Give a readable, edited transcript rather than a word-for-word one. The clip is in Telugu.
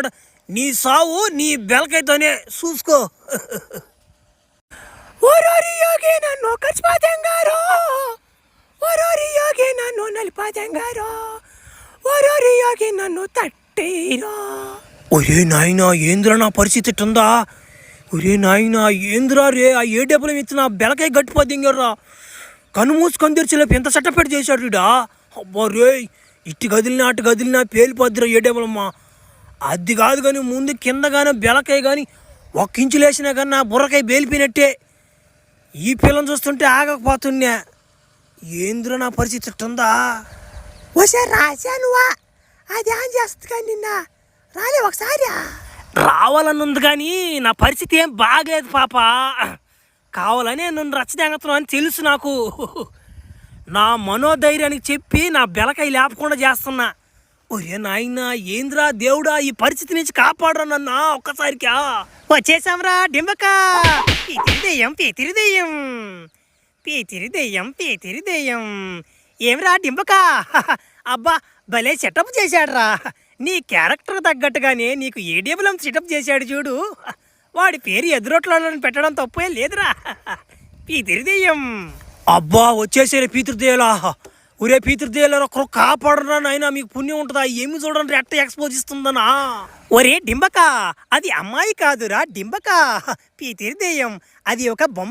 కాపాడు. నీ సావు నీ బెలకైతోనే చూసుకో. ఓరోరి యోగి నన్ను ఖచ్చితంగారో, ఓరోరి యోగి నన్ను నలిపాతంగారో, ఓరోరి యోగి నన్ను తట్టేరో. ఒరే నాయనా ఏంద్రా నా పరిస్థితి ఇట్టుందా? ఒరే నాయనా ఏంద్రా రే ఆ ఏ డబ్బులు ఇచ్చిన బెలకాయ గట్టిపోద్దింగర్రా. కను మూసుకొని తెరిచిలేపు ఎంత చట్టపెట్టి చేశాడు ఇడా. అబ్బా రే ఇటు కదిలినా అటు కదిలినా పేలిపోద్దిరా ఏ డబ్బులమ్మా. అది కాదు కానీ ముందు కింద కానీ బెలకాయ కానీ ఒక్క ఇంచు లేచినా కానీ నా బుర్రకాయ పేలిపోయినట్టే. ఈ పిల్లని చూస్తుంటే ఆగకపోతున్నా. ఏంద్రా నా పరిస్థితి ఇట్టుందా? ఓసే రాశానువా అది ఏం చేస్తుంది కానీ నిన్న రాలే ఒకసారి రావాలనుంది కానీ నా పరిస్థితి ఏం బాగలేదు పాప. కావాలని నన్ను రచ్చదెంగతున్నావు అని తెలుసు నాకు. నా మనోధైర్యానికి చెప్పి నా బెలకాయ లేపకుండా చేస్తున్నా. ఒరే నాయనా ఏంద్రా దేవుడా ఈ పరిస్థితి నుంచి కాపాడరా నన్ను ఒక్కసారికా. వచ్చేసాంరా డింబక. పీతిరిదెయ్యం పీతిరిదెయ్యం పీతిరిదెయ్యం పీతిరిదెయ్యం. ఏమిరా డింబక, అబ్బా భలే సెటప్ చేశాడురా. నీ క్యారెక్టర్ తగ్గట్టుగానే నీకు ఏడేబులం సెటప్ చేశాడు చూడు. వాడి పేరు ఎదురొట్లని పెట్టడం తప్పే లేదురా. పీతిరిదెయ్యం. అబ్బా వచ్చేసారే పీతృదేలా. ఒరే పీతృదేలా ఒకరు కాపాడరా నాయనా, మీకు పుణ్యం ఉంటుందా? ఏమి చూడండి ఎట్ట ఎక్స్పోజ్ ఇస్తుందనా. ఒరే డింబక, అది అమ్మాయి కాదురా డింబక, పీతిరిదెయ్యం. అది ఒక బొమ్మ.